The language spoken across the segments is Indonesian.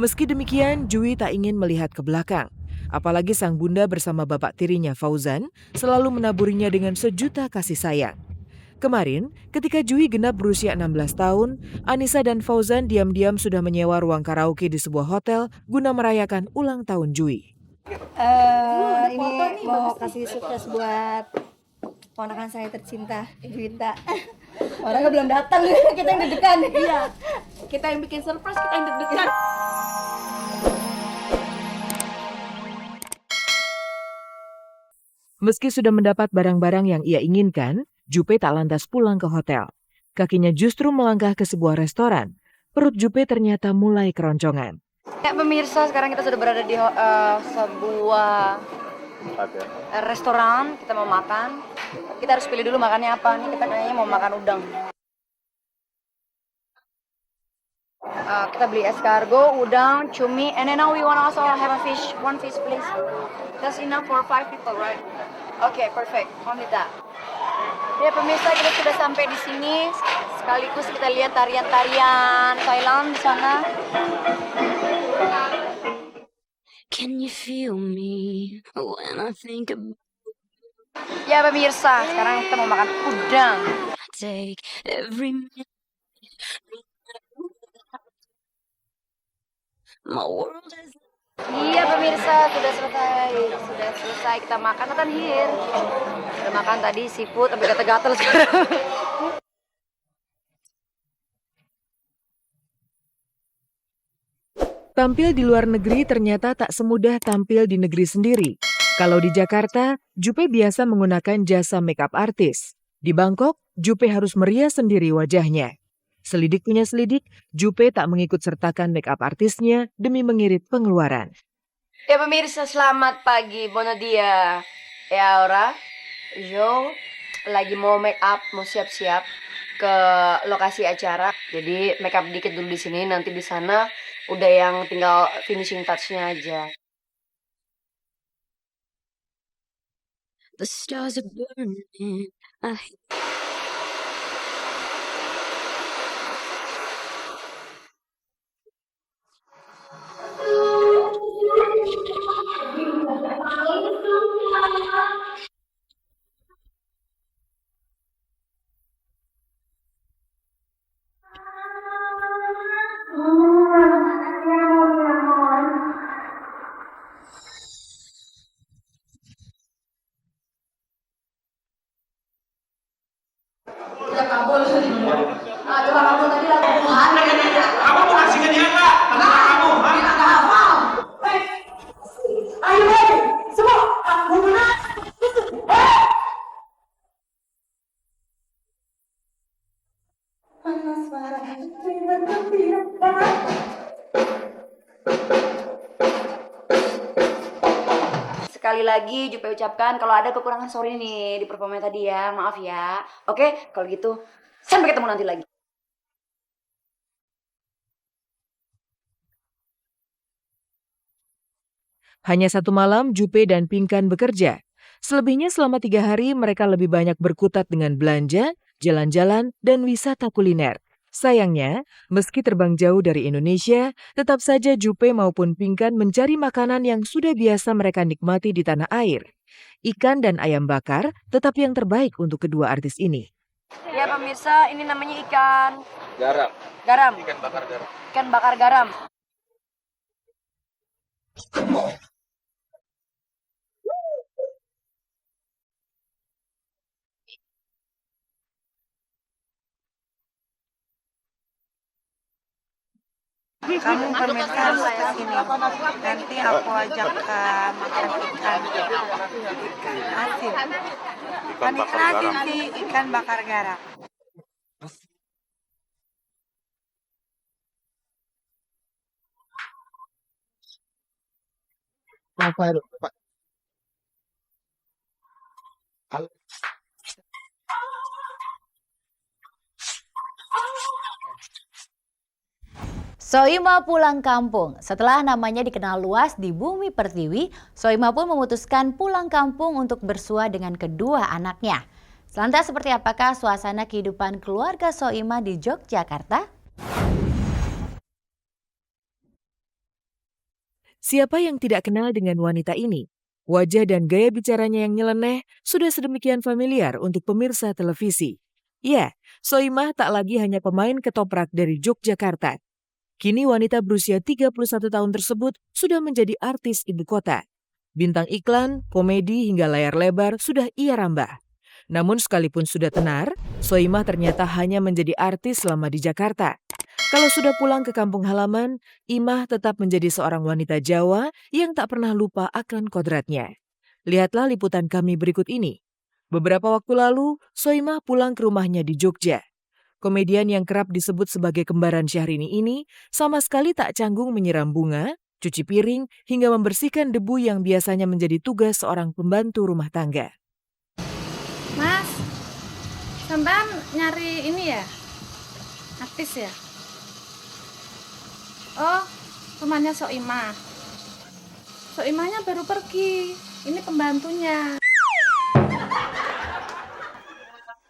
Meski demikian, Jui tak ingin melihat ke belakang. Apalagi sang bunda bersama bapak tirinya Fauzan selalu menaburinya dengan sejuta kasih sayang. Kemarin, ketika Jui genap berusia 16 tahun, Anissa dan Fauzan diam-diam sudah menyewa ruang karaoke di sebuah hotel guna merayakan ulang tahun Jui. Ini mau kasih sukses buat ponakan saya tercinta, Juwita. Orangnya belum datang, kita yang deg-degan. Iya, kita yang bikin surprise, kita yang deg-degan. Meski sudah mendapat barang-barang yang ia inginkan, Jupe tak lantas pulang ke hotel. Kakinya justru melangkah ke sebuah restoran. Perut Jupe ternyata mulai keroncongan. Ya pemirsa, sekarang kita sudah berada di sebuah restoran. Kita mau makan. Kita harus pilih dulu makannya apa. Nih kita kayaknya mau makan udang. Kita beli escargot, udang, cumi, and then now we want also have a fish. One fish please. That's enough for 5 people, right? Okay, perfect. Only that. Ya pemirsa, kita sudah sampai di sini. Sekaligus kita lihat tarian-tarian Thailand di sana. Can you feel me when I think about Ya pemirsa, sekarang kita mau makan udang. take every minute? My world is Iya pemirsa, sudah selesai kita makan here. Sudah makan tadi seafood, sampai gatal-gatal sekarang. Tampil di luar negeri ternyata tak semudah tampil di negeri sendiri. Kalau di Jakarta, Jupe biasa menggunakan jasa makeup artis. Di Bangkok, Jupe harus merias sendiri wajahnya. Selidik punya selidik, Jupe tak mengikut sertakan makeup artisnya demi mengirit pengeluaran. Ya pemirsa, selamat pagi, buona dia. Ya Aura, Jo lagi mau make up, mau siap-siap ke lokasi acara. Jadi make up dikit dulu di sini, nanti di sana udah yang tinggal finishing touch-nya aja. the stars are burning. I Kamu bukan singa dia nggak? Kenapa kamu? Sekali lagi Jupe ucapkan kalau ada kekurangan sorry nih di performa tadi ya, maaf ya. Oke, kalau gitu sampai ketemu nanti lagi. Hanya satu malam, Jupe dan Pinkan bekerja. Selebihnya selama 3 hari mereka lebih banyak berkutat dengan belanja, jalan-jalan, dan wisata kuliner. Sayangnya, meski terbang jauh dari Indonesia, tetap saja Jupe maupun Pinkan mencari makanan yang sudah biasa mereka nikmati di tanah air. Ikan dan ayam bakar tetap yang terbaik untuk kedua artis ini. Ya pemirsa, ini namanya ikan Garam. garam, Ikan bakar garam. ikan bakar garam. Kamu pemirsa harus ke sini. Nanti aku ajak ke makan ikan asin. Bukan ikan asin sih, ikan bakar garam. Apa itu, Pak? Soimah pulang kampung. Setelah namanya dikenal luas di bumi pertiwi, Soimah pun memutuskan pulang kampung untuk bersua dengan kedua anaknya. Selantas seperti apakah suasana kehidupan keluarga Soimah di Yogyakarta? Siapa yang tidak kenal dengan wanita ini? Wajah dan gaya bicaranya yang nyeleneh sudah sedemikian familiar untuk pemirsa televisi. Ya, Soimah tak lagi hanya pemain ketoprak dari Yogyakarta. Kini wanita berusia 31 tahun tersebut sudah menjadi artis ibu kota. Bintang iklan, komedi hingga layar lebar sudah ia rambah. Namun sekalipun sudah tenar, Soimah ternyata hanya menjadi artis selama di Jakarta. Kalau sudah pulang ke kampung halaman, Imah tetap menjadi seorang wanita Jawa yang tak pernah lupa akan kodratnya. Lihatlah liputan kami berikut ini. Beberapa waktu lalu, Soimah pulang ke rumahnya di Jogja. Komedian yang kerap disebut sebagai kembaran Syahrini ini sama sekali tak canggung menyiram bunga, cuci piring, hingga membersihkan debu yang biasanya menjadi tugas seorang pembantu rumah tangga. Mas, sampean nyari ini ya? Artis ya? Oh, rumahnya Soimah. Soimahnya baru pergi. Ini pembantunya.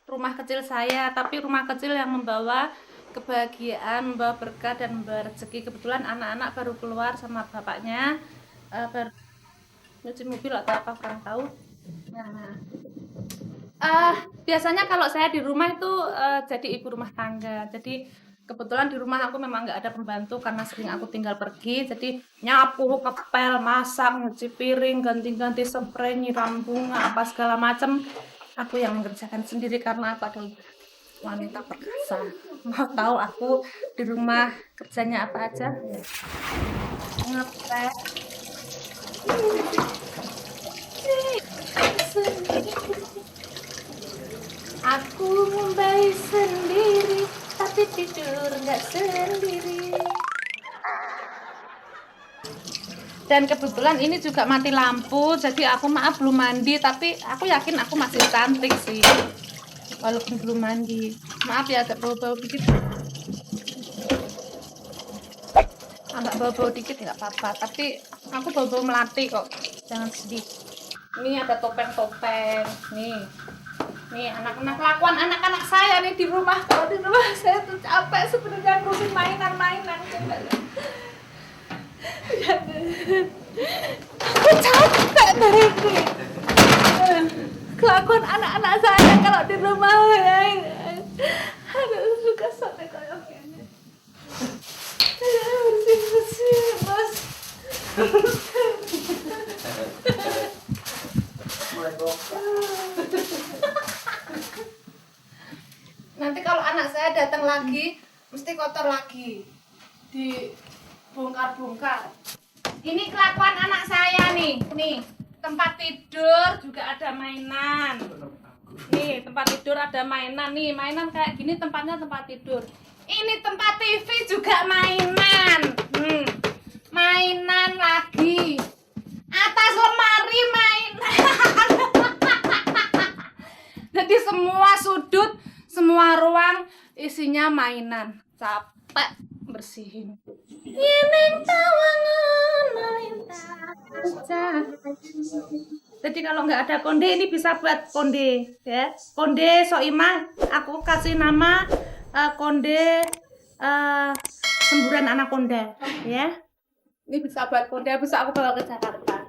Rumah kecil saya, tapi rumah kecil yang membawa kebahagiaan, membawa berkah dan membawa rezeki. Kebetulan anak-anak baru keluar sama bapaknya, baru nyuci mobil atau apa kurang tahu. Biasanya kalau saya di rumah itu jadi ibu rumah tangga. Jadi kebetulan di rumah aku memang nggak ada pembantu karena sering aku tinggal pergi. Jadi nyapu, ngepel, masak, nyuci piring, ganti-ganti spray, nyiram bunga, apa segala macam. Aku yang mengerjakan sendiri karena aku adalah wanita perkasa. Mau tahu aku di rumah kerjanya apa aja? Ngepel. Aku membaik sendiri, tapi tidur nggak sendiri. Dan kebetulan ini juga mati lampu, jadi aku maaf belum mandi, tapi aku yakin aku masih cantik sih, walaupun belum mandi. Maaf ya agak bau-bau dikit. Agak bau-bau dikit nggak apa-apa, tapi aku bau-bau melati kok, jangan sedih. Ini ada topeng-topeng, nih anak-anak kelakuan anak-anak saya nih di rumah. Kalau di rumah saya tuh capek sebenarnya ngurusin mainan-mainan. Aku capek dari ini. Kelakuan anak-anak saya kalau di rumah ya. Aduh, suka sampai kayak gini. Bersih-bersih, Mas. Nanti kalau anak saya datang lagi, mesti kotor lagi. Dibongkar-bongkar. Ini kelakuan anak saya nih. Tempat tidur juga ada mainan. Nih, tempat tidur ada mainan nih. Mainan kayak gini tempatnya tempat tidur. Ini tempat TV juga mainan. Mainan lagi. Atas lemari mainan. Jadi semua sudut, semua ruang isinya mainan. Capek bersihin. Yeneng tawangan melintas. Jadi kalau nggak ada konde ini bisa buat konde ya. Konde Soimah, aku kasih nama konde semburan anaconda ya. Ini bisa buat konde, bisa aku bawa ke Jakarta.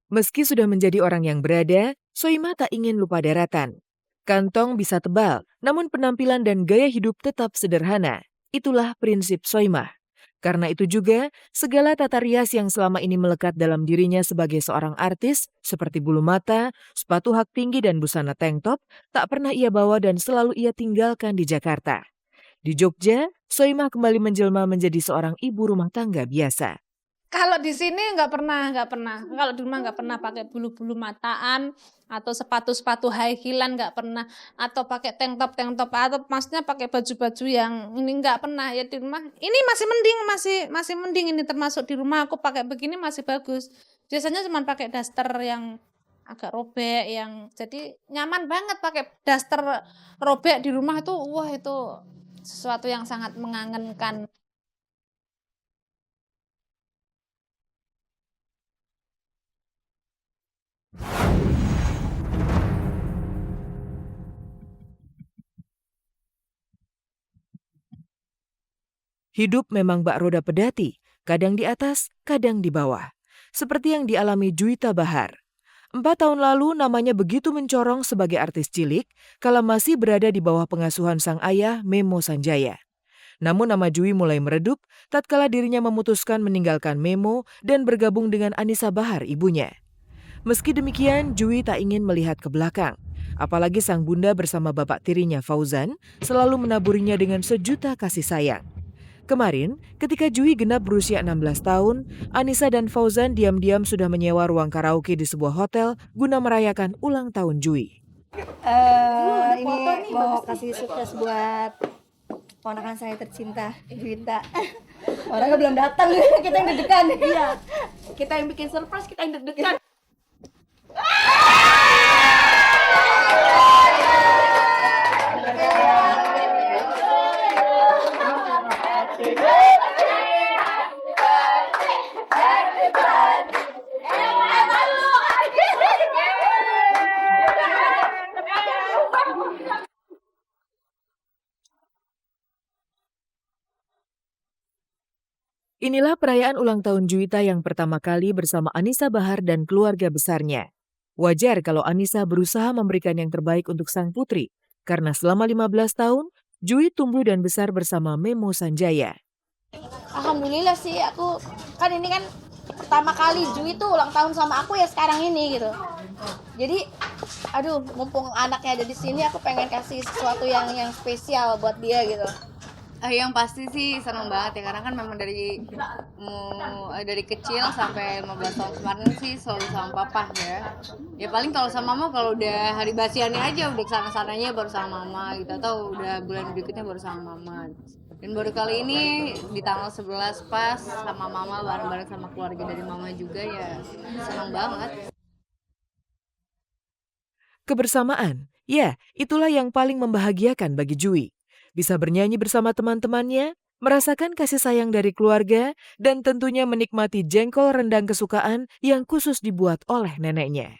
Meski sudah menjadi orang yang berada, Soimah tak ingin lupa daratan. Kantong bisa tebal, namun penampilan dan gaya hidup tetap sederhana. Itulah prinsip Soimah. Karena itu juga, segala tata rias yang selama ini melekat dalam dirinya sebagai seorang artis, seperti bulu mata, sepatu hak tinggi dan busana tank top, tak pernah ia bawa dan selalu ia tinggalkan di Jakarta. Di Jogja, Soimah kembali menjelma menjadi seorang ibu rumah tangga biasa. Kalau di sini nggak pernah. Kalau di rumah nggak pernah pakai bulu-bulu mataan atau sepatu high heelan nggak pernah, atau pakai tank top atau maksudnya pakai baju-baju yang ini nggak pernah ya di rumah. Ini masih mending ini termasuk di rumah aku pakai begini masih bagus. Biasanya cuma pakai daster yang agak robek yang jadi nyaman banget pakai daster robek di rumah itu. Wah, itu sesuatu yang sangat mengangenkan. Hidup memang bak roda pedati, kadang di atas, kadang di bawah. Seperti yang dialami Juwita Bahar. 4 tahun lalu namanya begitu mencorong sebagai artis cilik kala masih berada di bawah pengasuhan sang ayah Memo Sanjaya. Namun nama Jui mulai meredup tatkala dirinya memutuskan meninggalkan Memo dan bergabung dengan Anissa Bahar ibunya. Meski demikian, Jui tak ingin melihat ke belakang. Apalagi sang bunda bersama bapak tirinya Fauzan selalu menaburinya dengan sejuta kasih sayang. Kemarin, ketika Jui genap berusia 16 tahun, Anissa dan Fauzan diam-diam sudah menyewa ruang karaoke di sebuah hotel guna merayakan ulang tahun Jui. Ini mau kasih sukses buat ponakan saya tercinta, Juwita. Orangnya belum datang, kita yang deg-degan. Iya, kita yang bikin surprise, kita yang deg-degan. Inilah perayaan ulang tahun Juwita yang pertama kali bersama Anissa Bahar dan keluarga besarnya. Wajar kalau Anissa berusaha memberikan yang terbaik untuk sang putri, karena selama 15 tahun, Jui tumbuh dan besar bersama Memo Sanjaya. Alhamdulillah sih, aku kan ini kan pertama kali Jui tuh ulang tahun sama aku ya sekarang ini gitu. Jadi, aduh, mumpung anaknya ada di sini, aku pengen kasih sesuatu yang spesial buat dia gitu. Yang pasti sih senang banget ya, karena kan memang dari kecil sampai 15 tahun kemarin sih selalu sama papa ya. Ya paling kalau sama mama kalau udah hari basiannya aja udah kesana-sananya baru sama mama gitu, atau udah bulan berikutnya baru sama mama. Dan baru kali ini di tanggal 11 pas sama mama bareng-bareng sama keluarga dari mama juga, ya senang banget. Kebersamaan, ya itulah yang paling membahagiakan bagi Jui. Bisa bernyanyi bersama teman-temannya, merasakan kasih sayang dari keluarga, dan tentunya menikmati jengkol rendang kesukaan yang khusus dibuat oleh neneknya.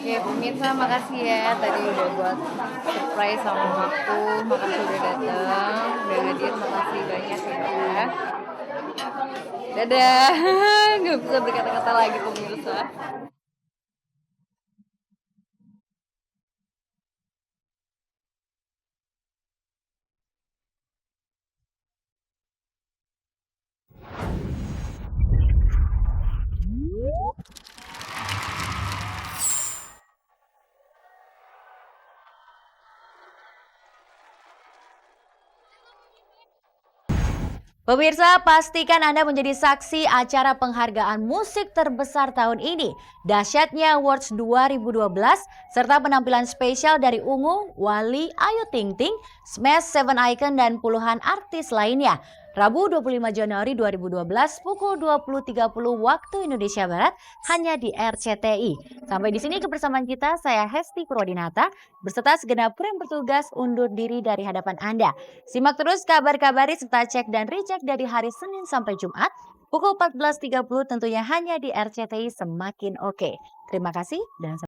Oke pemirsa, makasih ya tadi udah buat surprise sama aku, makasih udah datang, udah hadir, makasih banyak ya. Dadah, nggak bisa berkata-kata lagi pemirsa. Pemirsa, pastikan Anda menjadi saksi acara penghargaan musik terbesar tahun ini, Dahsyatnya Awards 2012, serta penampilan spesial dari Ungu, Wali, Ayu Ting Ting, Smash, Seven Icon, dan puluhan artis lainnya. Rabu 25 Januari 2012 pukul 20.30 waktu Indonesia Barat hanya di RCTI. Sampai di sini kebersamaan kita, saya Hesti Purwadinata beserta segenap kru yang bertugas undur diri dari hadapan Anda. Simak terus kabar-kabari serta cek dan recheck dari hari Senin sampai Jumat pukul 14.30 tentunya hanya di RCTI Semakin Oke. Terima kasih dan